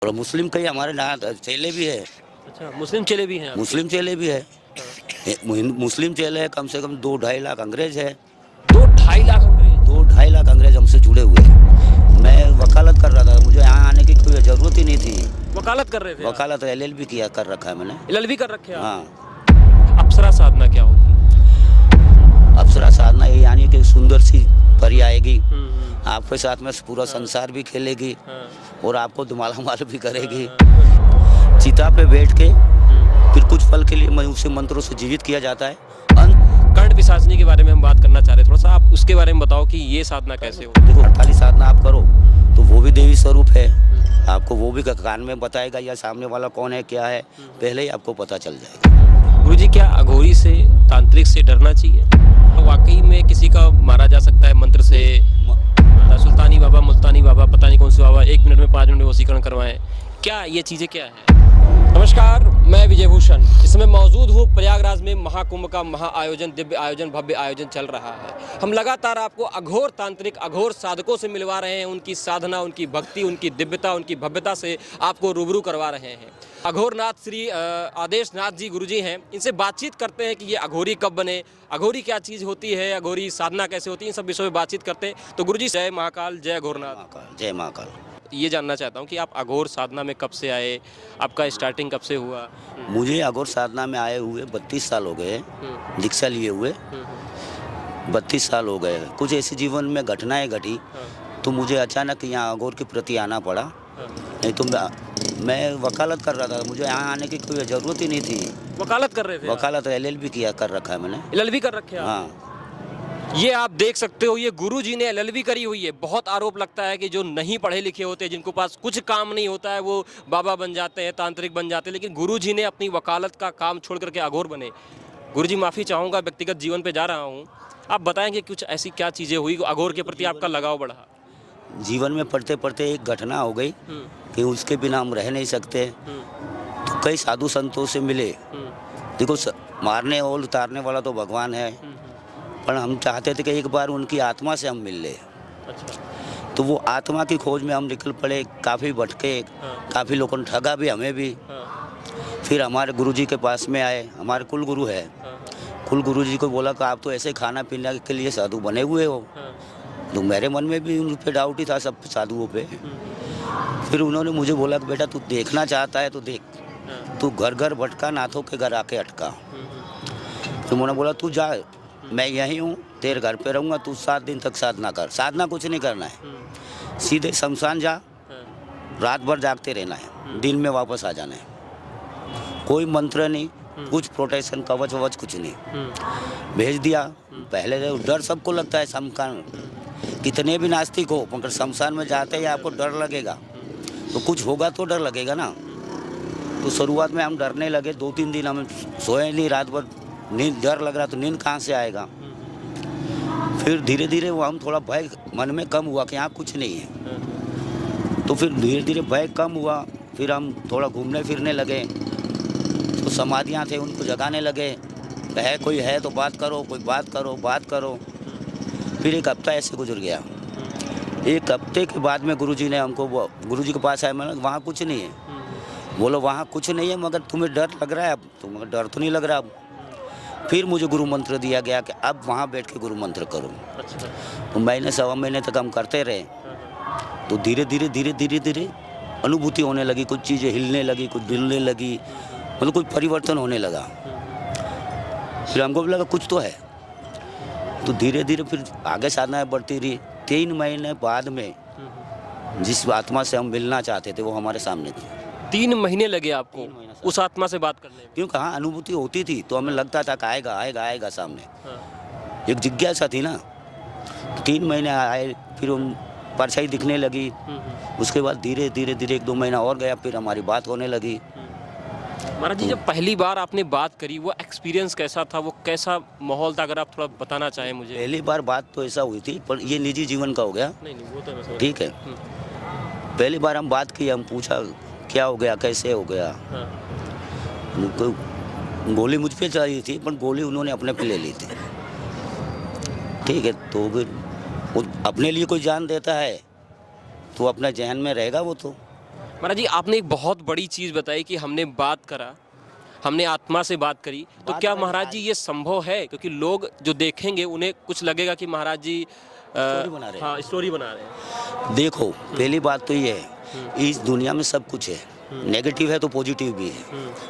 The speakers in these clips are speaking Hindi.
और मुस्लिम कई हमारे यहाँ चेले भी है। अच्छा, मुस्लिम चेले भी हैं आपके? मुस्लिम चेले भी है। मुस्लिम चेले है, कम से कम 2-2.5 लाख अंग्रेज है। 2-2.5 लाख अंग्रेज? 2-2.5 लाख अंग्रेज हमसे जुड़े हुए हैं। मैं वकालत कर रहा था, मुझे यहाँ आने की कोई ज़रूरत ही नहीं थी। वकालत कर रहे थे? वकालत LLB किया कर रखा है मैंने। LLB कर रखे हैं आप? हाँ। अप्सरा साधना क्या होती है? अप्सरा साधना ये यानी कि सुंदर सी परी आएगी, आपके साथ में पूरा संसार भी खेलेगी और आपको मालामाल भी करेगी। चिता पे बैठ के फिर कुछ पल के लिए उसे मंत्रों से जीवित किया जाता है। कर्ण पिशाचनी के बारे में हम बात करना चाह रहे हैं, थोड़ा सा आप उसके बारे में बताओ कि ये साधना कैसे होती है? देखो, हड़ताली साधना आप करो तो वो भी देवी स्वरूप है, आपको वो भी कान में बताएगा या सामने वाला कौन है क्या है, पहले ही आपको पता चल जाएगा। गुरुजी, क्या अघोरी से, तांत्रिक से डरना चाहिए? वाकई में किसी का मारा जा सकता है मंत्र से? सुल्तानी बाबा, मुल्तानी बाबा, पता नहीं कौन से बाबा 1 मिनट में 5 मिनट में वशीकरण करवाएं, क्या ये चीज़ें क्या है? नमस्कार, मैं विजय भूषण इस समय मौजूद हूँ प्रयागराज में। महाकुंभ का महाआयोजन, दिव्य आयोजन, भव्य आयोजन चल रहा है। हम लगातार आपको अघोर तांत्रिक, अघोर साधकों से मिलवा रहे हैं, उनकी साधना, उनकी भक्ति, उनकी दिव्यता, उनकी भव्यता से आपको रूबरू करवा रहे हैं। अघोरनाथ श्री आदेशनाथ जी गुरुजी हैं, इनसे बातचीत करते हैं कि ये अघोरी कब बने, अघोरी क्या चीज़ होती है, अघोरी साधना कैसे होती है, इन सब विषयों में बातचीत करते हैं। तो गुरुजी, जय महाकाल, जय अघोरनाथ। जय महाकाल। ये जानना चाहता हूँ कि आप अघोर साधना में कब से आए, आपका स्टार्टिंग कब से हुआ? मुझे अघोर साधना में आए हुए 32 साल हो गए, दीक्षा लिए हुए 32 साल हो गए। कुछ ऐसी जीवन में घटनाएं घटी तो मुझे अचानक यहाँ अघोर के प्रति आना पड़ा। नहीं तो मैं वकालत कर रहा था, मुझे यहाँ आने की कोई ज़रूरत ही नहीं थी। वकालत कर रहे थे? वकालत LLB किया कर रखा है मैंने। LLB कर रखे हैं? हाँ। ये आप देख सकते हो, ये गुरुजी ने LLB करी हुई है। बहुत आरोप लगता है कि जो नहीं पढ़े लिखे होते, जिनको पास कुछ काम नहीं होता है, वो बाबा बन जाते हैं, तांत्रिक बन जाते हैं, लेकिन गुरुजी ने अपनी वकालत का काम छोड़ करके अघोर बने। गुरुजी, माफ़ी चाहूँगा, व्यक्तिगत जीवन पे जा रहा हूँ, आप बताएंगे कुछ ऐसी क्या चीज़ें हुई अघोर के प्रति आपका लगाव बढ़ा? जीवन में पढ़ते पढ़ते एक घटना हो गई कि उसके बिना हम रह नहीं सकते। तो कई साधु संतों से मिले। देखो, मारने और उतारने वाला तो भगवान है, पर हम चाहते थे कि एक बार उनकी आत्मा से हम मिल ले। अच्छा। तो वो आत्मा की खोज में हम निकल पड़े, काफ़ी भटके, काफ़ी लोगों ने ठगा भी, हमें भी। फिर हमारे गुरुजी के पास में आए, हमारे कुल गुरु है। कुल गुरुजी को बोला कि आप तो ऐसे खाना पीने के लिए साधु बने हुए हो। तो मेरे मन में भी उन पर डाउट ही था, सब साधुओं पे। फिर उन्होंने मुझे बोला कि बेटा, तू देखना चाहता है तो देख, तू घर घर भटका, नाथों के घर आके अटका। तो उन्होंने बोला, तू जा, मैं यहीं हूँ, तेरे घर पे रहूँगा, तू 7 दिन तक साधना कर। साधना कुछ नहीं करना है, सीधे शमशान जा, रात भर जागते रहना है, दिन में वापस आ जाना है। कोई मंत्र नहीं, कुछ प्रोटेक्शन कवच ववच कुछ नहीं। भेज दिया। पहले डर सबको लगता है, शमशान कितने भी नास्तिक हो, मगर शमशान में जाते ही आपको डर लगेगा, तो कुछ होगा तो डर लगेगा ना। तो शुरुआत में हम डरने लगे। 2-3 दिन हम सोए नहीं, रात भर नींद, डर लग रहा, तो नींद कहाँ से आएगा। फिर धीरे धीरे वो हम थोड़ा भय मन में कम हुआ कि यहाँ कुछ नहीं है। तो फिर धीरे धीरे भय कम हुआ। फिर हम थोड़ा घूमने फिरने लगे, तो समाधियाँ थे उनको जगाने लगे, है कोई है तो बात करो, कोई बात करो, बात करो। फिर 1 हफ्ता ऐसे गुजर गया। 1 हफ्ते के बाद में गुरुजी ने हमको, गुरुजी के पास आए, मैंने वहाँ कुछ नहीं है। बोलो वहाँ कुछ नहीं है, मगर तुम्हें डर लग रहा है। अब तुम्हें डर तो नहीं लग रहा। अब फिर मुझे गुरु मंत्र दिया गया कि अब वहाँ बैठ के गुरु मंत्र करो। अच्छा। तो महीने 1.25 महीने तक हम करते रहे। तो धीरे धीरे अनुभूति होने लगी, कुछ चीज़ें हिलने लगी, कुछ हिलने लगी, मतलब कुछ परिवर्तन होने लगा। फिर हमको भी लगा कुछ तो है। तो धीरे धीरे फिर आगे साधना बढ़ती रही। 3 महीने बाद में जिस आत्मा से हम मिलना चाहते थे वो हमारे सामने थी। 3 महीने लगे आपको उस आत्मा से बात करने में? क्योंकि हाँ, अनुभूति होती थी तो हमें लगता था कि आएगा आएगा आएगा सामने। एक जिज्ञासा थी ना। 3 महीने आए, फिर हम परछाई दिखने लगी। उसके बाद धीरे धीरे 1-2 महीना और गया, फिर हमारी बात होने लगी। महाराज जी, जब पहली बार आपने बात करी, वो एक्सपीरियंस कैसा था, वो कैसा माहौल था, अगर आप थोड़ा बताना चाहें मुझे? पहली बार बात तो ऐसा हुई थी, पर ये निजी जीवन का हो गया। नहीं वो तो मैं समझ। ठीक है। पहली बार हम बात की, हम पूछा क्या हो गया, कैसे हो गया। उनको गोली मुझ पे चाहिए थी, पर गोली उन्होंने अपने पे ले ली थी। ठीक है। तो फिर वो अपने लिए कोई जान देता है तो अपना जहन में रहेगा वो तो। महाराज जी, आपने एक बहुत बड़ी चीज़ बताई कि हमने बात करा, हमने आत्मा से बात करी, तो क्या महाराज जी ये संभव है? क्योंकि लोग जो देखेंगे उन्हें कुछ लगेगा कि महाराज जी स्टोरी बना रहे हैं। हाँ, स्टोरी बना रहे हैं। देखो, पहली बात तो ये है, इस दुनिया में सब कुछ है। नेगेटिव है तो पॉजिटिव भी है,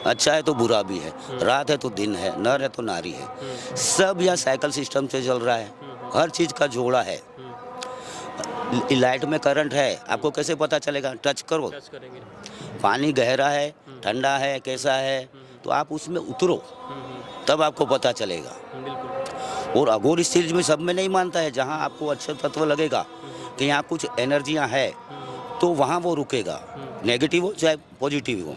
अच्छा है तो बुरा भी है, रात है तो दिन है, नर है तो नारी है। सब यहाँ साइकिल सिस्टम से चल रहा है, हर चीज़ का जोड़ा है। लाइट में करंट है, आपको कैसे पता चलेगा? टच करो, टच करेंगे। पानी गहरा है, ठंडा है, कैसा है, तो आप उसमें उतरो, तब आपको पता चलेगा। बिल्कुल। और अघोर इस चीज़ में सब में नहीं मानता है। जहाँ आपको अच्छा तत्व लगेगा कि यहाँ कुछ एनर्जियाँ है, तो वहाँ वो रुकेगा, नेगेटिव हो चाहे पॉजिटिव हो।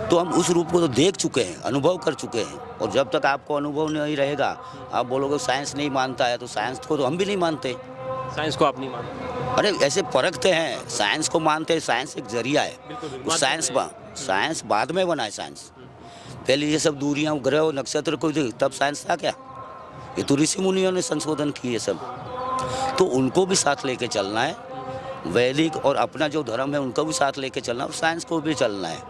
तो हम उस रूप को तो देख चुके हैं, अनुभव कर चुके हैं। और जब तक आपको अनुभव नहीं रहेगा, आप बोलोगे साइंस नहीं मानता है, तो साइंस को तो हम भी नहीं मानते। साइंस को आप नहीं मानते? अरे ऐसे परखते हैं, साइंस को मानते हैं। साइंस एक जरिया है, बिल्कुल। साइंस बाद में बना है। साइंस पहले ये सब दूरियां, ग्रह, नक्षत्र को तब साइंस था क्या? ये तो ऋषि मुनियों ने संशोधन किए सब। तो उनको भी साथ लेके चलना है, वैदिक और अपना जो धर्म है उनको भी साथ लेके चलना है, और साइंस को भी चलना है।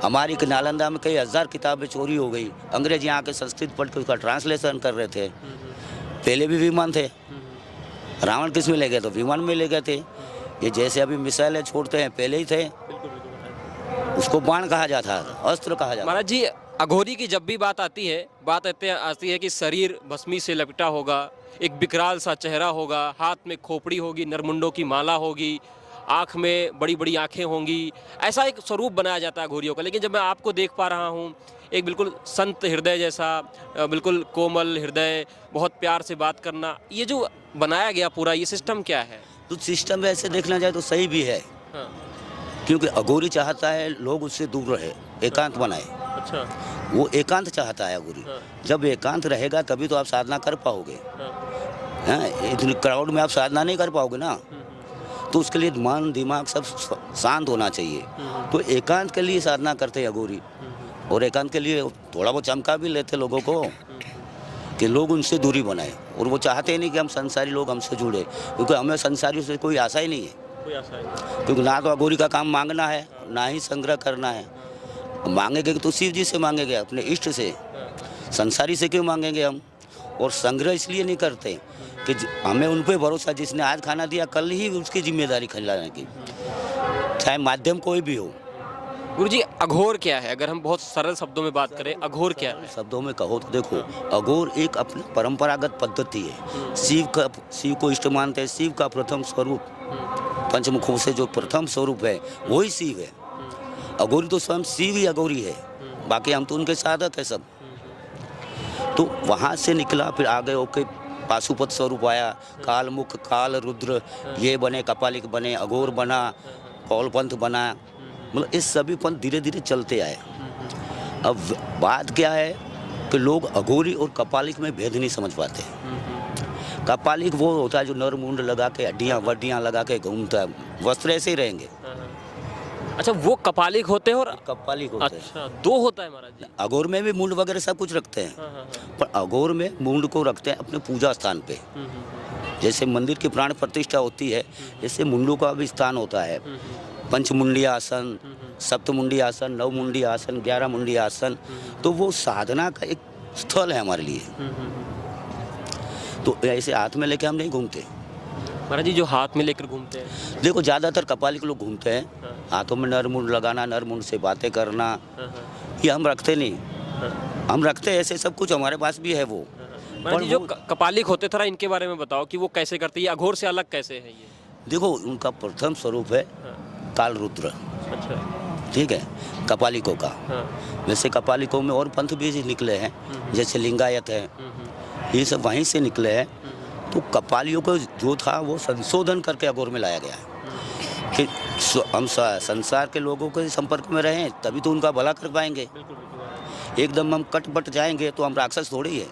हमारी नालंदा में कई हज़ार किताबें चोरी हो गई, अंग्रेज यहाँ के संस्कृत पढ़ के उसका ट्रांसलेशन कर रहे थे। पहले भी विमान थे, रावण किस में ले गए? तो विमान में ले गए थे। ये जैसे अभी मिसाइलें छोड़ते हैं, पहले ही थे। उसको बाण कहा जाता है, अस्त्र कहा जाता है। महाराज जी, अघोरी की जब भी बात आती है कि शरीर भस्मी से लपेटा होगा, एक विकराल सा चेहरा होगा, हाथ में खोपड़ी होगी, नरमुंडों की माला होगी, आँख में बड़ी बड़ी आँखें होंगी, ऐसा एक स्वरूप बनाया जाता है घोरियों का। लेकिन जब मैं आपको देख पा रहा हूँ, एक बिल्कुल संत हृदय जैसा, बिल्कुल कोमल हृदय, बहुत प्यार से बात करना, ये जो बनाया गया पूरा ये सिस्टम क्या है? तो सिस्टम ऐसे देखना जाए तो सही भी है, हाँ। क्योंकि अघोरी चाहता है लोग उससे दूर रहे, एकांत बनाए। अच्छा। वो एकांत चाहता है अघोरी। हाँ। जब एकांत रहेगा तभी तो आप साधना कर पाओगे। हाँ। हैं, इतनी क्राउड में आप साधना नहीं कर पाओगे ना। तो उसके लिए मन दिमाग सब शांत होना चाहिए। तो एकांत के लिए साधना करते हैं अघोरी, और एकांत के लिए थोड़ा बहुत चमका भी लेते लोगों को कि लोग उनसे दूरी बनाए। और वो चाहते नहीं कि हम संसारी लोग हमसे जुड़े, क्योंकि हमें संसारियों से कोई आशा ही नहीं है। कोई आशा नहीं। क्योंकि ना तो अघोरी का काम मांगना है, ना ही संग्रह करना है। मांगेंगे तो शिव जी से मांगेंगे, अपने इष्ट से। संसारी से क्यों मांगेंगे हम? और संग्रह इसलिए नहीं करते कि हमें उन पे भरोसा, जिसने आज खाना दिया कल ही उसकी जिम्मेदारी खिलाने की, चाहे माध्यम कोई भी हो। गुरुजी, अघोर क्या है? अगर हम बहुत सरल शब्दों में बात करें, अघोर क्या है? शब्दों में कहो तो देखो, अघोर एक अपनी परंपरागत पद्धति है। शिव को इष्ट मानते हैं। शिव का प्रथम स्वरूप, पंचमुखों से जो प्रथम स्वरूप है वही शिव है। अघोरी तो स्वयं शिव ही अघोरी है, बाकी हम तो उनके साधक है सब। तो वहाँ से निकला, फिर आगे होके पाशुपत स्वरूप आया, कालमुख, काल रुद्र, ये बने, कपालिक बने, अघोर बना, कौलपंथ बना। मतलब इस सभी पंथ धीरे धीरे चलते आए। अब बात क्या है कि लोग अघोरी और कपालिक में भेद नहीं समझ पाते। कपालिक वो होता है जो नर मुंड लगा के, हड्डियाँ वड्डियाँ लगा के घूमता है, वस्त्र ऐसे ही रहेंगे। अच्छा, वो कपालिक होते हैं और कपालिक होते हैं। अच्छा, दो होता है महाराज जी? अघोर में भी मुंड वगैरह सब कुछ रखते हैं, पर अघोर में मुंड को रखते हैं अपने पूजा स्थान पे। जैसे मंदिर की प्राण प्रतिष्ठा होती है, जैसे मुंडों का भी स्थान होता है। पंचमुंडी आसन, सप्तमुंडी आसन, नवमुंडी आसन, 11 मुंडी आसन। तो वो साधना का एक स्थल है हमारे लिए। तो ऐसे हाथ में लेके हम नहीं घूमते महाराज जी। जो हाथ में लेकर घूमते हैं, देखो ज़्यादातर कपालिक लोग घूमते हैं, हाथों में नरमुंड लगाना, नरमुंड से बातें करना, ये हम रखते नहीं। हम रखते हैं ऐसे सब कुछ, हमारे पास भी है वो। महाराज जी, जो कपालिक होते, थोड़ा इनके बारे में बताओ कि वो कैसे करते हैं, अघोर से अलग कैसे है ये? देखो, उनका प्रथम स्वरूप है काल रुद्र। अच्छा। ठीक है, कपालिकों का। वैसे कपालिकों में और पंथ भी निकले हैं, जैसे लिंगायत है, ये सब वहीं से निकले हैं। तो कपालियों को जो था वो संशोधन करके अघोर में लाया गया है कि हम संसार के लोगों के संपर्क में रहें, तभी तो उनका भला कर पाएंगे। एकदम हम कट बट जाएंगे तो हम राक्षस थोड़े ही है।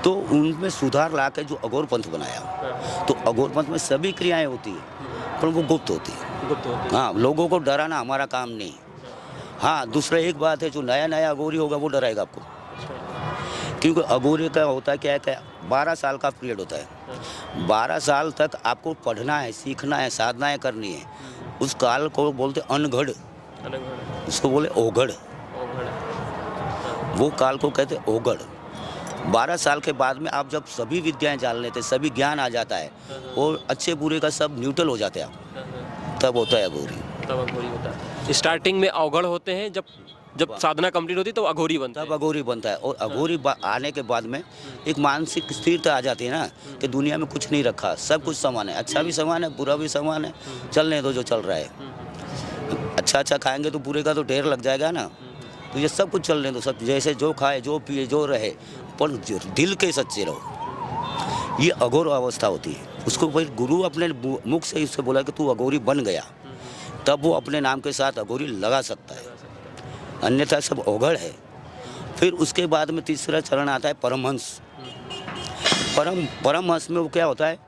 तो उनमें सुधार ला के जो अघोर पंथ बनाया, तो अघोर पंथ में सभी क्रियाएं होती है, पर वो गुप्त होती है। हाँ, लोगों को डराना हमारा काम नहीं। हाँ, दूसरा एक बात है, जो नया नया अघोरी होगा वो डराएगा आपको, क्योंकि अघोरी का होता है क्या है, 12 साल का पीरियड होता है। 12 साल तक आपको पढ़ना है, सीखना है, साधनाएं करनी है। उस काल को बोलते अनघड़, अलग उसको बोले ओघड़, वो काल को कहते ओघड़। 12 साल के बाद में आप जब सभी विद्याएं जान लेते, सभी ज्ञान आ जाता है और अच्छे बुरे का सब न्यूट्रल हो जाते हैं आप, तब होता है अघोरी। तब अघोरी होता है। स्टार्टिंग में अवघड़ होते हैं, जब साधना कंप्लीट होती है तो अघोरी बनता है। तब अघोरी बनता है। और अघोरी आने के बाद में एक मानसिक स्थिरता आ जाती है ना कि दुनिया में कुछ नहीं रखा, सब कुछ समान है, अच्छा भी समान है, बुरा भी समान है, चलने दो जो चल रहा है। अच्छा खाएंगे तो बुरे का तो ढेर लग जाएगा ना, तो ये सब कुछ चलने दो, सब जैसे जो खाए जो पिए जो रहे, पर दिल के सच्चे रहो। ये अघोर अवस्था होती है। उसको फिर गुरु अपने मुख से उससे बोला कि तू अघोरी बन गया, तब वो अपने नाम के साथ अघोरी लगा सकता है, अन्यथा सब ओघड़ है। फिर उसके बाद में तीसरा चरण आता है परमहंस। परमहंस में वो क्या होता है,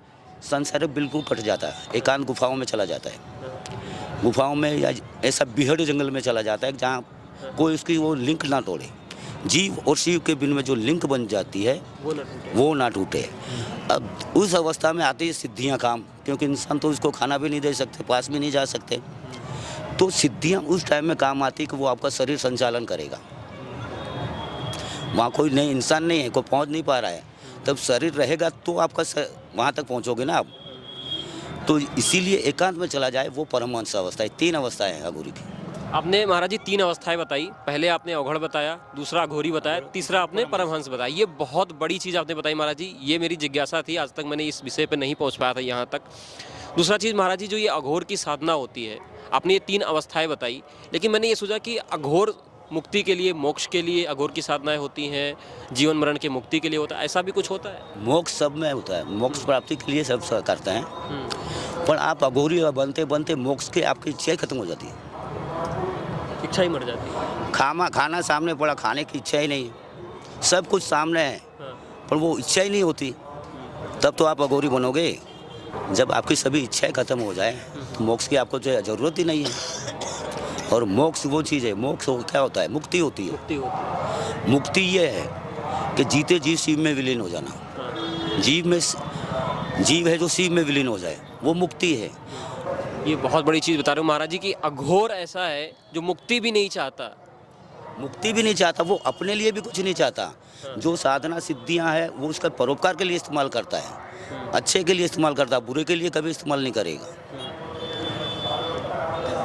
संसार बिल्कुल कट जाता है, एकांत गुफाओं में चला जाता है, गुफाओं में या ऐसा बिहड़ जंगल में चला जाता है जहाँ कोई उसकी वो लिंक ना तोड़े। जीव और शिव के बीच में जो लिंक बन जाती है वो ना टूटे। अब उस अवस्था में आती है सिद्धियाँ काम, क्योंकि इंसान तो उसको खाना भी नहीं दे सकते, पास भी नहीं जा सकते, तो सिद्धियाँ उस टाइम में काम आती कि वो आपका शरीर संचालन करेगा। वहाँ कोई नहीं इंसान नहीं है, कोई पहुँच नहीं पा रहा है, तब शरीर रहेगा तो आपका वहाँ तक पहुँचोगे ना आप। तो इसीलिए एकांत में चला जाए वो परमहंस अवस्था है। 3 अवस्थाएं हैं अघोरी की। आपने महाराज जी 3 अवस्थाएं बताई। पहले आपने अवघड़ बताया, दूसरा अघोरी बताया, तीसरा आपने परमहंस बताया। ये बहुत बड़ी चीज़ आपने बताई महाराज जी, ये मेरी जिज्ञासा थी, आज तक मैंने इस विषय पर नहीं पहुँच पाया था यहाँ तक। दूसरा चीज़ महाराज जी, जो ये अघोर की साधना होती है, आपने ये 3 अवस्थाएं बताई, लेकिन मैंने ये सोचा कि अघोर मुक्ति के लिए, मोक्ष के लिए अघोर की साधनाएं होती हैं, जीवन मरण के मुक्ति के लिए होता है, ऐसा भी कुछ होता है? मोक्ष सब में होता है, मोक्ष प्राप्ति के लिए सब करते हैं, पर आप अघोरी बनते बनते मोक्ष के आपकी इच्छा खत्म हो जाती है, इच्छा ही मर जाती है। खाना सामने पड़ा, खाने की इच्छा ही नहीं, सब कुछ सामने है, पर वो इच्छा ही नहीं होती, तब तो आप अघोरी बनोगे। जब आपकी सभी इच्छाएं खत्म हो जाए तो मोक्ष की आपको ज़रूरत ही नहीं है। और मोक्ष वो चीज़ है, मोक्ष क्या होता है, मुक्ति होती है। मुक्ति ये है कि जीते जीव शिव में विलीन हो जाना। जीव है जो शिव में विलीन हो जाए, वो मुक्ति है। ये बहुत बड़ी चीज़ बता रहे हो महाराज जी कि अघोर ऐसा है जो मुक्ति भी नहीं चाहता। मुक्ति भी नहीं चाहता, वो अपने लिए भी कुछ नहीं चाहता। जो साधना सिद्धियां हैं वो उसका परोपकार के लिए इस्तेमाल करता है, अच्छे के लिए इस्तेमाल करता है, बुरे के लिए कभी इस्तेमाल नहीं करेगा।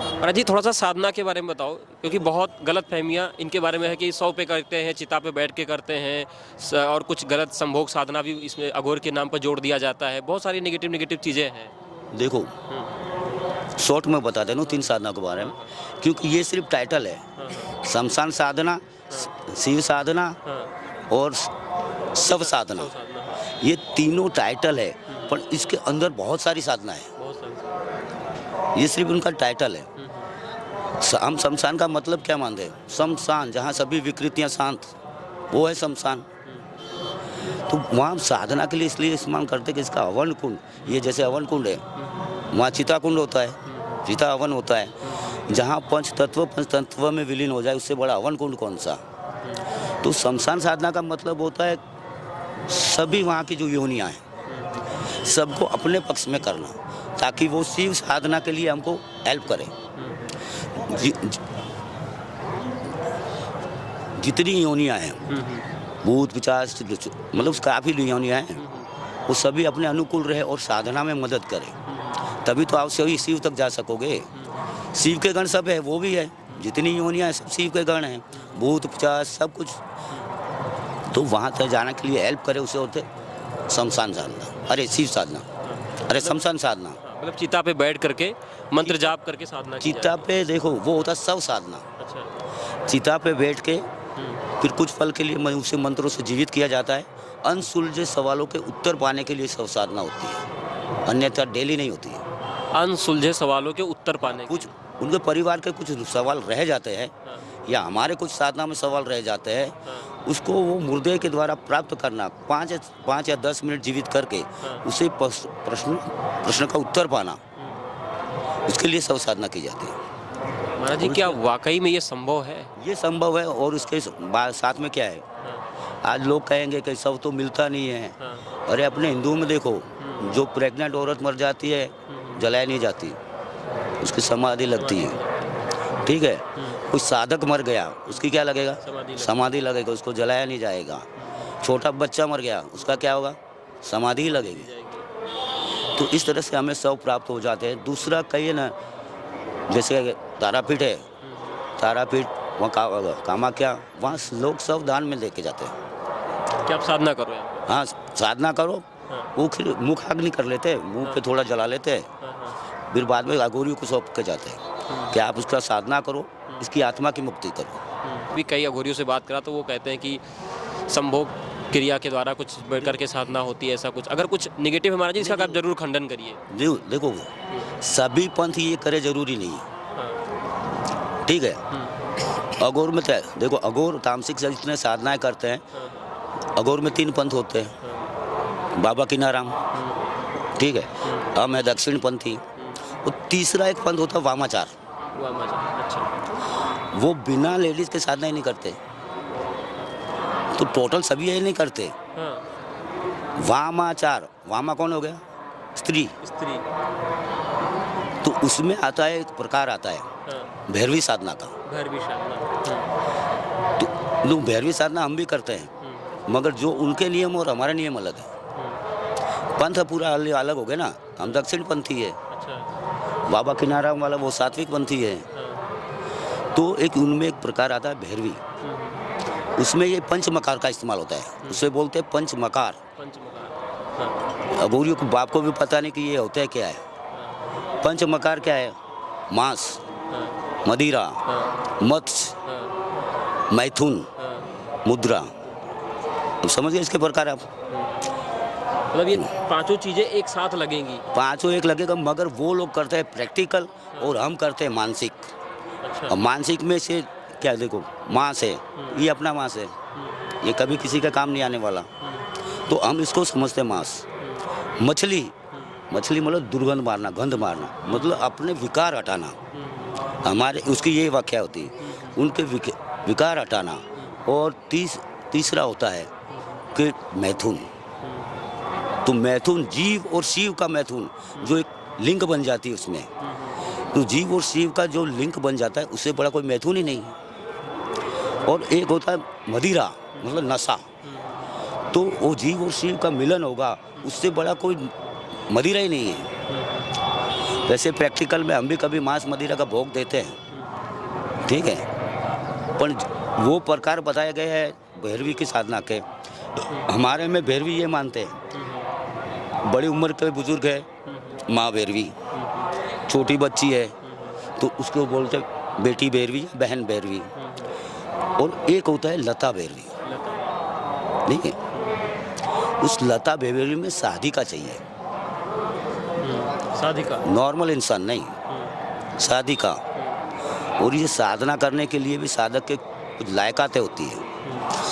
महाराज जी थोड़ा सा साधना के बारे में बताओ, क्योंकि बहुत गलत फहमियाँ इनके बारे में है कि 100 पे करते हैं, चिता पे बैठ के करते हैं, और कुछ गलत संभोग साधना भी इसमें अघोर के नाम पर जोड़ दिया जाता है। बहुत सारी नेगेटिव चीज़ें हैं। देखो शॉर्ट में बता देना 3 साधना के बारे में, क्योंकि ये सिर्फ टाइटल है। शमशान साधना, शिव साधना और शव साधना, ये तीनों टाइटल है, पर इसके अंदर बहुत सारी साधना है। ये सिर्फ उनका टाइटल है। हम शमशान का मतलब क्या मानते हैं, शमशान जहाँ सभी विकृतियाँ शांत, वो है शमशान। तो वहाँ साधना के लिए इसलिए इस्तेमाल करते कि इसका हवन कुंड, ये जैसे हवन कुंड है, वहाँ चिता कुंड होता है, चिता हवन होता है। जहाँ पंच तत्व में विलीन हो जाए, उससे बड़ा हवन कुंड कौन सा। तो शमशान साधना का मतलब होता है सभी वहाँ की जो योनियाँ हैं सबको अपने पक्ष में करना, ताकि वो शिव साधना के लिए हमको हेल्प करे। जितनी योनियाँ हैं, भूत पिशाच, मतलब काफ़ी योनियाँ हैं, वो सभी अपने अनुकूल रहे और साधना में मदद करे, तभी तो आप सही शिव तक जा सकोगे। शिव के गण सब है, वो भी है, जितनी योनियाँ हैं सब शिव के गण हैं, भूत पिशाच सब कुछ। तो वहाँ तक जाने के लिए हेल्प करे, उसे होते शमशान साधना, अरे शिव साधना, अरे शमशान साधना। मतलब चिता पे बैठ करके मंत्र जाप करके साधना। चिता पे देखो वो होता शव साधना। अच्छा। चिता पे बैठ के फिर कुछ पल के लिए उसे मंत्रों से जीवित किया जाता है। अनसुलझे सवालों के उत्तर पाने के लिए शव साधना होती है, अन्यथा डेली नहीं होती है। अनसुलझे सवालों के उत्तर पाने, कुछ उनके परिवार के कुछ सवाल रह जाते हैं, या हमारे कुछ साधना में सवाल रह जाते हैं, उसको वो मुर्दे के द्वारा प्राप्त करना, 5 या 10 मिनट जीवित करके उसे प्रश्न का उत्तर पाना, उसके लिए शव साधना की जाती है। महाराज जी क्या वाकई में ये संभव है? ये संभव है। और उसके साथ में क्या है, आज लोग कहेंगे कि शव तो मिलता नहीं है। अरे अपने हिंदू में देखो, जो प्रेग्नेंट औरत मर जाती है जलाई नहीं जाती, उसकी समाधि लगती है। ठीक है, कोई साधक मर गया उसकी क्या लगेगा? समाधि लगेगा, उसको जलाया नहीं जाएगा। छोटा बच्चा मर गया उसका क्या होगा? समाधि ही लगेगी। तो इस तरह से हमें सब प्राप्त हो जाते हैं। दूसरा कहिए ना, जैसे तारापीठ है, तारापीठ वहाँ कामाख्या, वहाँ लोग सब दान में लेके जाते हैं। क्या आप साधना करो यहाँ पे? हाँ, साधना करो, वो फिर मुख अग्नि कर लेते हैं, मुंह पे थोड़ा जला लेते हैं, फिर बाद में अघोरियों को सौंप के जाते हैं कि आप उसका साधना करो, इसकी आत्मा की मुक्ति करो। भी कई अघोरियों से बात करा तो वो कहते हैं कि संभोग क्रिया के द्वारा कुछ करके साधना होती है, ऐसा कुछ। अगर कुछ निगेटिव है महाराज जी, इसका आप जरूर खंडन करिए। देखो, सभी पंथ ये करे जरूरी नहीं है। ठीक है, अघोर में देखो, अघोर तामसिक से जितने साधनाएं करते हैं, अघोर में 3 पंथ होते हैं। बाबा किनाराम, ठीक है, हम है दक्षिण पंथी, और तीसरा एक पंथ होता है वामाचार। अच्छा। वो बिना लेडीज के साधना ही नहीं करते, तो टोटल सभी ये नहीं करते। वामाचार, वामा कौन हो गया? स्त्री। तो उसमें आता है, एक प्रकार आता है भैरवी साधना का। भैरवी साधना। तो लोग भैरवी साधना हम भी करते हैं, मगर जो उनके नियम और हमारे नियम अलग है। पंथ पूरा अलग हो गया ना, हम दक्षिण पंथी है। अच्छा। बाबा किनाराम वाला वो सात्विक पंथी है। तो एक उनमें एक प्रकार आता है भैरवी, उसमें ये पंचमकार का इस्तेमाल होता है, उसे बोलते हैं पंचमकार। अघोरियों को बाप को भी पता नहीं कि ये होता है क्या है। पंचमकार क्या है? मांस, मदिरा, मत्स्य, मैथुन, मुद्रा। समझ गए इसके प्रकार आप? मतलब ये 5 चीजें एक साथ लगेंगी? 5 एक लगेगा, मगर वो लोग करते हैं प्रैक्टिकल और हम करते हैं मानसिक। अच्छा। अब मानसिक में से क्या, देखो मांस है, ये अपना मांस है, ये कभी किसी का काम नहीं आने वाला, तो हम इसको समझते हैं मांस। मछली, मछली मतलब दुर्गंध मारना, गंध मारना, मतलब अपने विकार हटाना। हमारे उसकी ये व्याख्या होती है, उनके विकार हटाना। और तीसरा होता है कि मैथुन। तो मैथुन जीव और शिव का मैथुन, जो एक लिंक बन जाती है उसमें, तो जीव और शिव का जो लिंक बन जाता है, उससे बड़ा कोई मैथुन ही नहीं है। और एक होता है मदिरा, मतलब नशा, तो वो जीव और शिव का मिलन होगा, उससे बड़ा कोई मदिरा ही नहीं है। वैसे प्रैक्टिकल में हम भी कभी मांस मदिरा का भोग देते हैं, ठीक है, पर वो प्रकार बताए गए हैं भैरवी की साधना के। हमारे में भैरवी ये मानते हैं, बड़ी उम्र के बुजुर्ग है, माँ भैरवी, छोटी बच्ची है तो उसको बोलते बेटी भैरवी, बहन भैरवी। और एक होता है लता भैरवी, ठीक है, उस लता भैरवी में साधिका चाहिए, साधिका, नॉर्मल इंसान नहीं, साधिका। और ये साधना करने के लिए भी साधक के कुछ लायकातें होती है,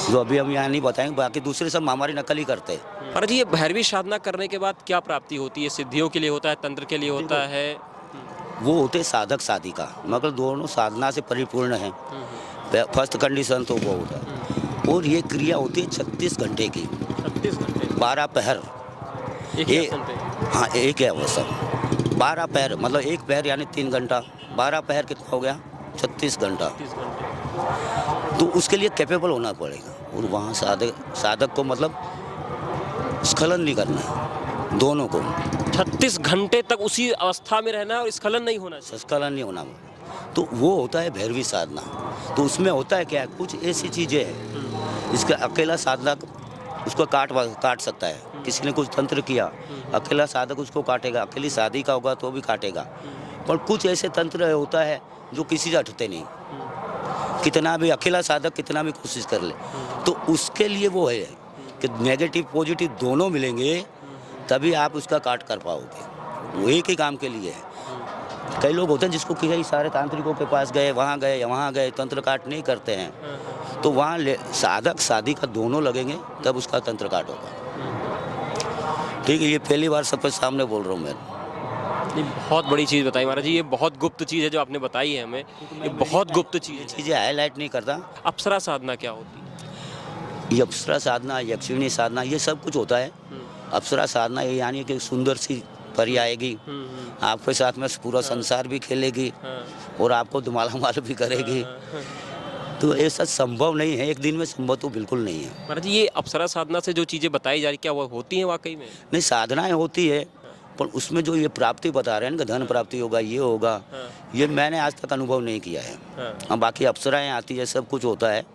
जो अभी हम यहाँ नहीं बताएंगे, बाकी दूसरे सब हमारी नकल ही करते हैं। पर जी ये भैरवी साधना करने के बाद क्या प्राप्ति होती है? सिद्धियों के लिए होता है, तंत्र के लिए होता है? वो होते साधक साधिका, मगर दोनों साधना से परिपूर्ण हैं। फर्स्ट कंडीशन तो वो होता है। और ये क्रिया होती है 36 घंटे की, 36 घंटे, 12 पहर। हाँ, एक है अवसर, 12 पहर, मतलब एक पहर यानी 3 घंटा, 12 पहर कितना हो गया? 36 घंटा। तो उसके लिए कैपेबल होना पड़ेगा, और वहाँ साधक को मतलब स्खलन नहीं करना है, दोनों को 36 घंटे तक उसी अवस्था में रहना और स्खलन नहीं होना चाहिए। स्खलन नहीं होना, तो वो होता है भैरवी साधना। तो उसमें होता है क्या, कुछ ऐसी चीज़ें हैं इसका अकेला साधक उसको काट सकता है। किसी ने कुछ तंत्र किया, अकेला साधक उसको काटेगा, अकेली साधिका होगा तो भी काटेगा। पर कुछ ऐसे तंत्र होता है जो किसी से हटते नहीं, कितना भी अकेला साधक कितना भी कोशिश कर ले, तो उसके लिए वो है कि नेगेटिव पॉजिटिव दोनों मिलेंगे तभी आप उसका काट कर पाओगे। वो एक ही काम के लिए है। कई लोग होते हैं जिसको कई सारे तांत्रिकों के पास गए, वहाँ गए या वहाँ गए, तंत्र काट नहीं करते हैं, तो वहाँ साधक साधिका दोनों लगेंगे तब उसका तंत्र काट होगा। ठीक है, ये पहली बार सबके सामने बोल रहा हूँ मैं। नहीं, बहुत बड़ी चीज़ बताई महाराज जी, ये बहुत गुप्त चीज़ है जो आपने बताई है हमें, ये बहुत गुप्त चीज़ है। चीज़ें हाईलाइट नहीं करता। अप्सरा साधना क्या होती है? ये अप्सरा साधना, यक्षिणी साधना, ये सब कुछ होता है। अप्सरा साधना ये यानी कि सुंदर सी परी आएगी, आपके साथ में पूरा संसार भी खेलेगी और आपको मालामाल भी करेगी। तो ऐसा संभव नहीं है, एक दिन में संभव तो बिल्कुल नहीं है। महाराज जी, ये अप्सरा साधना से जो चीज़ें बताई जा रही क्या वो होती हैं वाकई में? नहीं, साधनाएं होती है, पर उसमें जो ये प्राप्ति बता रहे हैं ना, धन प्राप्ति होगा, ये होगा, ये मैंने आज तक अनुभव नहीं किया है। हाँ, बाकी अप्सराएं आती है, सब कुछ होता है।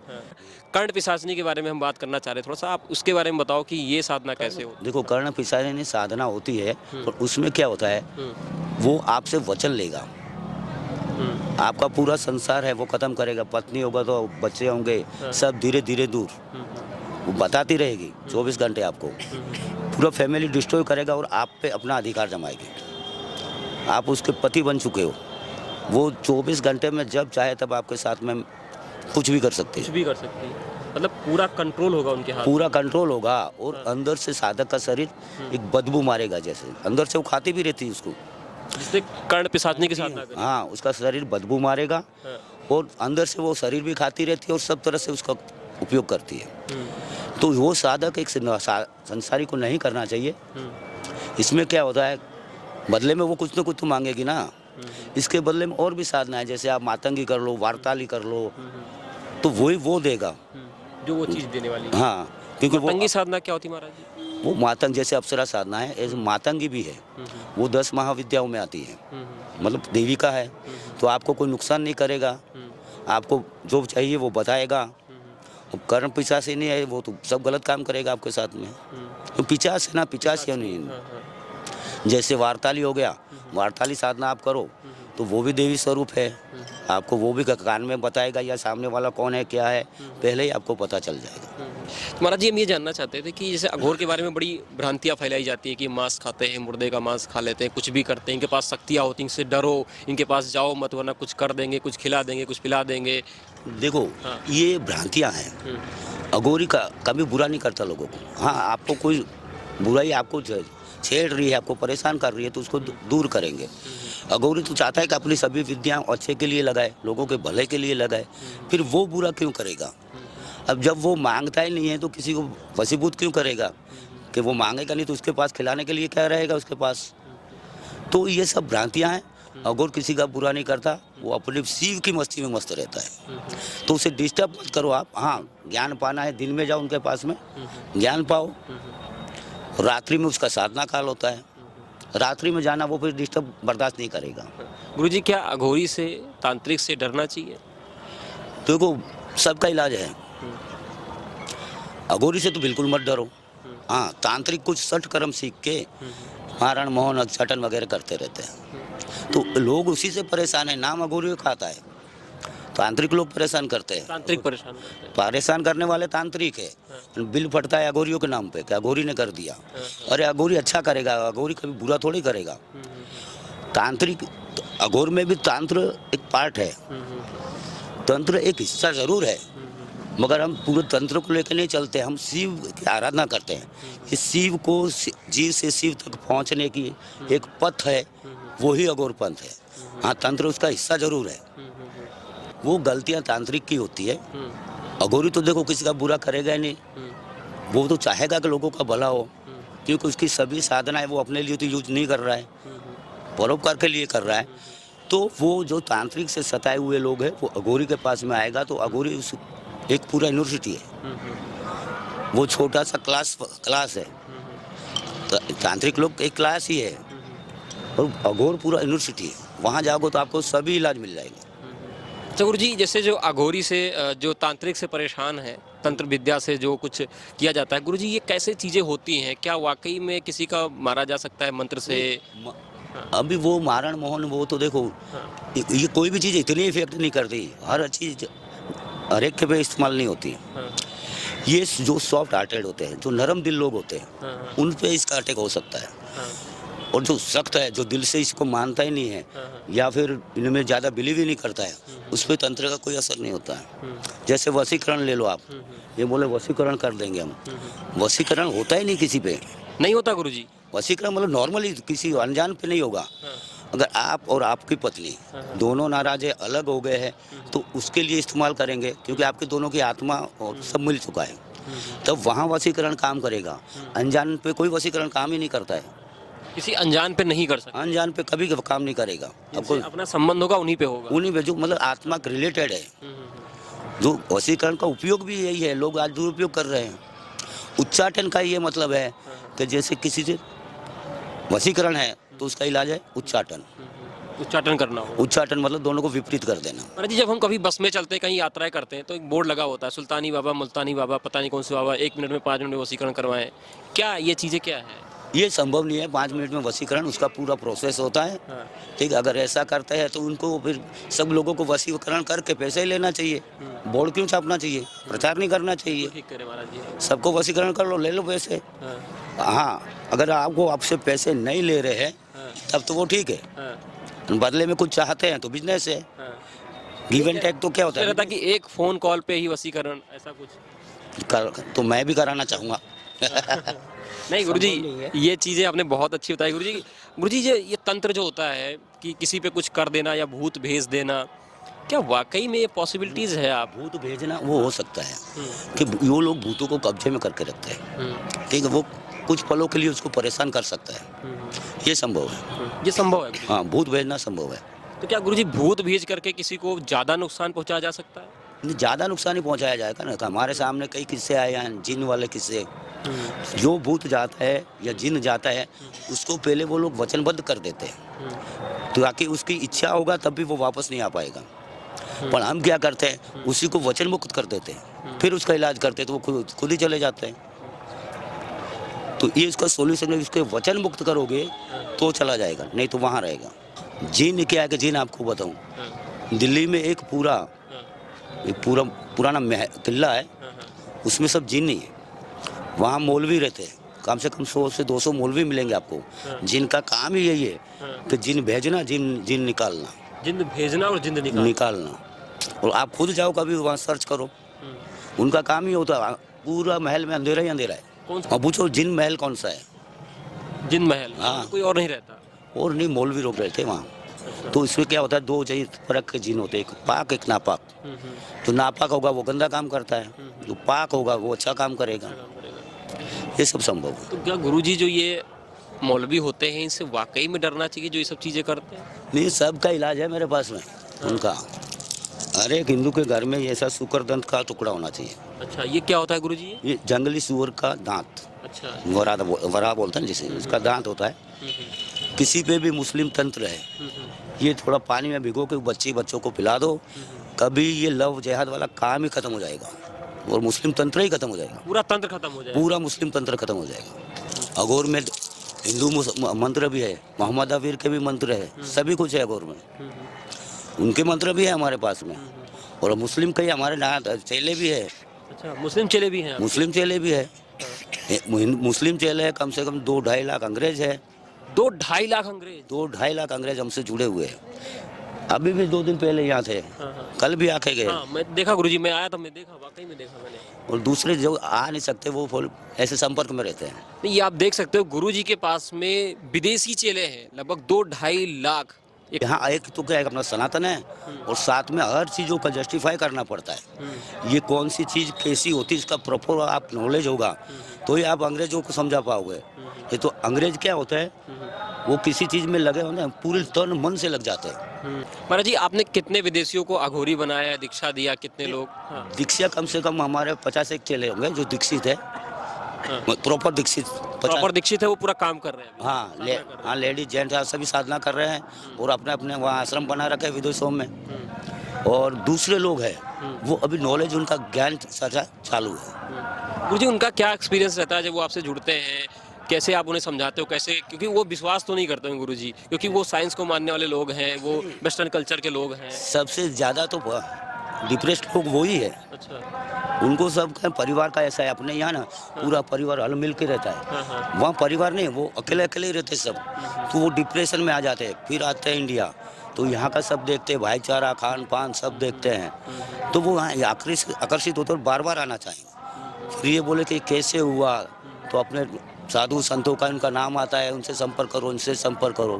कर्ण पिशाचिनी के बारे में हम बात करना चाह रहे हैं, थोड़ा सा आप उसके बारे में बताओ कि ये साधना कैसे हो? देखो, कर्ण पिशाचिनी साधना होती है, पर उसमें क्या होता है, वो आपसे वचन लेगा, आपका पूरा संसार है वो खत्म करेगा, पत्नी होगा तो बच्चे होंगे, सब धीरे धीरे दूर, वो बताती रहेगी 24 घंटे आपको, पूरा फैमिली डिस्ट्रॉय करेगा और आप पे अपना अधिकार जमाएगी। आप उसके पति बन चुके हो, वो 24 घंटे में जब चाहे तब आपके साथ में कुछ भी कर सकते कुछ हैं, भी कर सकती है, मतलब पूरा कंट्रोल होगा उनके हाथ। पूरा कंट्रोल होगा। और अंदर से साधक का शरीर एक बदबू मारेगा, जैसे अंदर से वो खाती भी रहती है उसको, जिससे कर्ण पिशाचिनी की साधना करें। हाँ, उसका शरीर बदबू मारेगा और अंदर से वो शरीर भी खाती रहती है और सब तरह से उसका उपयोग करती है। तो वो साधक एक संसारी को नहीं करना चाहिए। इसमें क्या होता है, बदले में वो कुछ ना कुछ तो मांगेगी ना, इसके बदले में और भी साधना है, जैसे आप मातंगी कर लो, वार्ताली कर लो, तो वही वो देगा जो वो चीज़ देने वाली है। हाँ, क्योंकि वो मातंगी साधना क्या होती महाराज जी? वो मातंग जैसे अप्सरा साधना है, ऐसे मातंगी भी है, वो 10 महाविद्याओं में आती है, मतलब देवी का है, तो आपको कोई नुकसान नहीं करेगा, आपको जो चाहिए वो बताएगा। कर्ण पिशाच नहीं है, वो तो सब गलत काम करेगा आपके साथ में, तो पिशाच है ना, पिशाच क्यों नहीं। जैसे वार्ताली हो गया, वार्ताली साधना आप करो तो वो भी देवी स्वरूप है, आपको वो भी कान में बताएगा या सामने वाला कौन है क्या है, पहले ही आपको पता चल जाएगा। महाराज जी, हम ये जानना चाहते थे कि जैसे अघोर के बारे में बड़ी भ्रांतियाँ फैलाई जाती है कि मांस खाते हैं, मुर्दे का मांस खा लेते हैं, कुछ भी करते हैं, इनके पास शक्तियाँ होती हैं, इनसे डरो, इनके पास जाओ मत वरना कुछ कर देंगे, कुछ खिला देंगे, कुछ पिला देंगे। देखो, ये भ्रांतियाँ हैं, अघोरी का कभी बुरा नहीं करता लोगों को। हाँ, आपको कोई बुराई आपको छेड़ रही है, आपको परेशान कर रही है, तो उसको दूर करेंगे। अघोरी तो चाहता है कि अपनी सभी विद्याएं अच्छे के लिए लगाए, लोगों के भले के लिए लगाए, फिर वो बुरा क्यों करेगा। अब जब वो मांगता ही नहीं है तो किसी को वशीभूत क्यों करेगा, कि वो मांगेगा नहीं तो उसके पास खिलाने के लिए क्या रहेगा उसके पास। तो ये सब भ्रांतियाँ हैं। अघोर किसी का बुरा नहीं करता, वो अपने शिव की मस्ती में मस्त रहता है, तो उसे डिस्टर्ब मत करो आप। हाँ, ज्ञान पाना है, दिन में जाओ उनके पास में, ज्ञान पाओ। रात्रि में उसका साधना काल होता है, रात्रि में जाना वो फिर डिस्टर्ब बर्दाश्त नहीं करेगा। गुरुजी, क्या अघोरी से, तांत्रिक से डरना चाहिए? देखो, सबका इलाज है, अघोरी से तो बिल्कुल मत डरो। हाँ, तांत्रिक कुछ सठ कर्म सीख के मारण मोहन उच्चाटन वगैरह करते रहते हैं, तो लोग उसी से परेशान है। नाम अघोरी खाता है, तांत्रिक लोग परेशान करते हैं। तांत्रिक परेशान करते हैं। परेशान करने वाले तांत्रिक है, बिल फटता है अघोरियों के नाम पे कि अघोरी ने कर दिया। अरे अघोरी अच्छा करेगा, अघोरी कभी बुरा थोड़ी करेगा। तांत्रिक, अघोर में भी तंत्र एक पार्ट है, तंत्र एक हिस्सा जरूर है, मगर हम पूरे तंत्र को लेकर नहीं चलते, हम शिव की आराधना करते हैं। इस शिव को जीव से शिव तक पहुंचने की एक पथ है, वही अघोर पंथ है। हाँ, तंत्र उसका हिस्सा जरूर है, वो गलतियां तांत्रिक की होती है। अघोरी तो देखो किसी का बुरा करेगा ही नहीं, वो तो चाहेगा कि लोगों का भला हो, क्योंकि उसकी सभी साधनाएं वो अपने लिए तो यूज नहीं कर रहा है, परोपकार के लिए कर रहा है। तो वो जो तांत्रिक से सताए हुए लोग हैं, वो अघोरी के पास में आएगा तो अघोरी उस एक पूरा यूनिवर्सिटी है, वो छोटा सा क्लास है, तांत्रिक लोग एक क्लास ही है, और अघोर पूरा यूनिवर्सिटी है। वहाँ जाओगे तो आपको सभी इलाज मिल जाएंगे। अच्छा गुरुजी, जैसे जो अघोरी से, जो तांत्रिक से परेशान है, तंत्र विद्या से जो कुछ किया जाता है, गुरुजी ये कैसे चीज़ें होती हैं? क्या वाकई में किसी का मारा जा सकता है मंत्र से? अभी वो मारण मोहन, वो तो देखो, ये कोई भी चीज़ इतनी इफेक्ट नहीं करती, हर चीज़ हर एक के पे इस्तेमाल नहीं होती। ये जो सॉफ्ट हार्टेड होते हैं, जो नरम दिल लोग होते हैं, उन पे इसका अटैक हो सकता है। और जो सख्त है, जो दिल से इसको मानता ही नहीं है, या फिर इनमें ज़्यादा बिलीव ही नहीं करता है, उस पर तंत्र का कोई असर नहीं होता है। जैसे वशीकरण ले लो आप, ये बोले वशीकरण कर देंगे हम, वशीकरण होता ही नहीं किसी पे, नहीं होता गुरुजी। वशीकरण मतलब नॉर्मली किसी अनजान पे नहीं होगा। अगर आप और आपकी पत्नी दोनों नाराज है, अलग हो गए हैं, तो उसके लिए इस्तेमाल करेंगे, क्योंकि आपके दोनों की आत्मा और सब मिल चुका है, तब वहाँ वशीकरण काम करेगा। अनजान पे कोई वशीकरण काम ही नहीं करता है। किसी अनजान पे नहीं कर सकते। अनजान पे कभी काम नहीं करेगा। जिनसे आपको अपना संबंध होगा उन्हीं पे होगा। उन्हीं में जो मतलब आत्मा के रिलेटेड है, जो वशीकरण का उपयोग भी यही है, लोग आज दुरुपयोग कर रहे हैं। उच्चाटन का ये मतलब है कि जैसे किसी से वशीकरण है तो उसका इलाज है उच्चाटन। उच्चाटन करना हो। उच्चाटन मतलब दोनों को विपरीत कर देना। महाराज जी, जब हम कभी बस में चलते हैं, कहीं यात्राएं करते हैं, तो एक बोर्ड लगा होता है, सुल्तानी बाबा, मुल्तानी बाबा, पता नहीं कौन से बाबा, 1 मिनट में 5 मिनट में वशीकरण करवाएं। क्या ये चीज़ें क्या है? ये संभव नहीं है 5 मिनट में वशीकरण, उसका पूरा प्रोसेस होता है। हाँ। ठीक, अगर ऐसा करते हैं तो उनको फिर सब लोगों को वशीकरण करके पैसे ही लेना चाहिए। बोर्ड क्यों छापना चाहिए, प्रचार नहीं करना चाहिए। ठीक करे महाराज जी। सबको वशीकरण कर लो, ले लो पैसे। हाँ, हाँ, अगर आपको आपसे पैसे नहीं ले रहे हैं हाँ, तब तो वो ठीक है। हाँ, बदले में कुछ चाहते हैं तो बिजनेस है। हाँ। गिव एंड टेक तो क्या होता रहता है कि एक फोन कॉल पे ही वशीकरण, ऐसा कुछ? तो मैं भी कराना चाहूँगा। नहीं संभव नहीं गुरुजी, है। ये चीज़ें आपने बहुत अच्छी बताई गुरुजी। गुरुजी, ये तंत्र जो होता है कि किसी पे कुछ कर देना या भूत भेज देना, क्या वाकई में ये पॉसिबिलिटीज़ है? आप भूत भेजना वो हो सकता है कि वो लोग भूतों को कब्जे में करके रखते हैं। ठीक है, वो कुछ पलों के लिए उसको परेशान कर सकता है, ये संभव है। ये संभव है गुरुजी? हाँ, भूत भेजना संभव है। तो क्या गुरुजी भूत भेज करके किसी को ज़्यादा नुकसान पहुंचाया जा सकता है? ज़्यादा नुकसान ही पहुंचाया जाएगा ना। हमारे सामने कई किस्से आए हैं, जिन वाले किस्से। जो भूत जाता है या जिन जाता है उसको पहले वो लोग वचनबद्ध कर देते हैं, तो ताकि उसकी इच्छा होगा तब भी वो वापस नहीं आ पाएगा। पर हम क्या करते हैं, उसी को वचन मुक्त कर देते हैं, फिर उसका इलाज करते हैं तो वो खुद ही चले जाते हैं। तो ये इसका सॉल्यूशन है, इसके वचन मुक्त करोगे तो चला जाएगा, नहीं तो वहाँ रहेगा। जिन क्या है कि जिन आपको बताऊँ, दिल्ली में एक पूरा पुराना किला है, उसमें सब जिन ही है। वहाँ मौलवी रहते हैं, कम से कम 100 से 200 मौलवी मिलेंगे आपको, जिनका काम ही यही है कि जिन भेजना, जिन निकालना। जिंद भेजना और जिंद निकालना। और आप खुद जाओ कभी वहाँ सर्च करो, उनका काम ही होता है। पूरा महल में अंधेरा ही अंधेरा है। कौन सा? और पूछो जिन महल कौन सा है? जिन महल। हाँ। कोई और नहीं रहता? और नहीं, मौलवी लोग रहते हैं वहाँ। तो इसमें क्या होता है, 2 तरह के जिन होते हैं, एक पाक एक नापाक। जो नापाक होगा वो गंदा काम करता है, जो पाक होगा वो अच्छा काम करेगा। ये सब संभव है। तो क्या गुरुजी, जो ये मौलवी होते हैं, इनसे वाकई में डरना चाहिए जो ये सब चीज़ें करते हैं? नहीं, सबका इलाज है मेरे पास में उनका। हर एक हिंदू के घर में ऐसा शुक्र दंत का टुकड़ा होना चाहिए। अच्छा, ये क्या होता है गुरुजी? ये जंगली सुअर का दांत, अच्छा, वरा बोलते हैं जिसे, इसका दांत होता है। किसी पे भी मुस्लिम तंत्र है, ये थोड़ा पानी में भिगो के बच्चों को पिला दो, कभी ये लव जिहाद वाला काम ही खत्म हो जाएगा और मुस्लिम तंत्र ही खत्म हो जाएगा। पूरा तंत्र खत्म हो जाएगा? पूरा मुस्लिम तंत्र खत्म हो जाएगा। अघोर में हिंदू मंत्र भी है, मोहम्मद अबीर के भी मंत्र है, सभी कुछ है अघोर में। उनके मंत्र भी है हमारे पास में, और मुस्लिम कई हमारे चेले भी है। अच्छा, मुस्लिम चेले भी हैं? मुस्लिम चेले भी है। मुस्लिम चेले है, कम से कम 2-2.5 लाख अंग्रेज है। 2-2.5 लाख अंग्रेज? 2-2.5 लाख अंग्रेज हमसे जुड़े हुए हैं। अभी भी 2 दिन पहले यहाँ थे, कल भी आके गए। हाँ, मैं देखा गुरुजी, मैं आया था, मैं देखा, वाकई में देखा मैंने। और दूसरे जो आ नहीं सकते वो ऐसे संपर्क में रहते हैं। नहीं, ये आप देख सकते हो, गुरुजी के पास में विदेशी चेले हैं लगभग 2-2.5 लाख। यहाँ एक तो क्या है, अपना सनातन है, और साथ में हर चीज़ों का जस्टिफाई करना पड़ता है। ये कौन सी चीज़ कैसी होती है, इसका प्रॉपर आप नॉलेज होगा तो ही आप अंग्रेजों को समझा पाओगे। ये तो अंग्रेज क्या होता है, वो किसी चीज़ में लगे हो ना, पूरे तन मन से लग जाते हैं। महाराज जी, आपने कितने विदेशियों को अघोरी बनाया, दीक्षा दिया, कितने लोग? हाँ। दीक्षा कम से कम हमारे 50 एक चेले होंगे जो दीक्षित है, प्रॉपर दीक्षित। प्रॉपर दीक्षित है, वो पूरा काम कर रहे हैं अभी? हाँ, लेडीज जेंट्स सभी साधना कर रहे हैं, और अपने अपने वहाँ आश्रम बना रखे हैं विदेशों में। और दूसरे लोग हैं वो अभी नॉलेज, उनका ज्ञान साझा चालू है। गुरुजी, उनका क्या एक्सपीरियंस रहता है जब वो आपसे जुड़ते हैं? कैसे आप उन्हें समझाते हो, कैसे? क्योंकि वो विश्वास तो नहीं करते हैं गुरुजी, क्योंकि वो साइंस को मानने वाले लोग हैं, वो वेस्टर्न कल्चर के लोग हैं। सबसे ज़्यादा तो डिप्रेस्ड लोग वही है। अच्छा। उनको सब परिवार का ऐसा है, अपने यहाँ ना पूरा परिवार हल मिल के रहता है। वहाँ परिवार नहीं, वो अकेले अकेले रहते सब, तो वो डिप्रेशन में आ जाते हैं। फिर आते हैं इंडिया, तो यहाँ का सब देखते हैं, भाईचारा, खान पान सब देखते हैं, तो वो वहाँ आकर्षित होते और बार बार आना चाहिए। फिर ये बोले कि कैसे हुआ, तो अपने साधु संतों का उनका नाम आता है, उनसे संपर्क करो, उनसे संपर्क करो।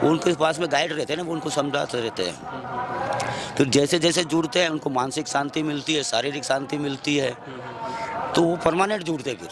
उनके पास में गाइड रहते हैं ना, वो उनको समझाते रहते हैं। फिर जैसे जैसे जुड़ते हैं उनको मानसिक शांति मिलती है, शारीरिक शांति मिलती है, तो वो परमानेंट जुड़ते हैं फिर।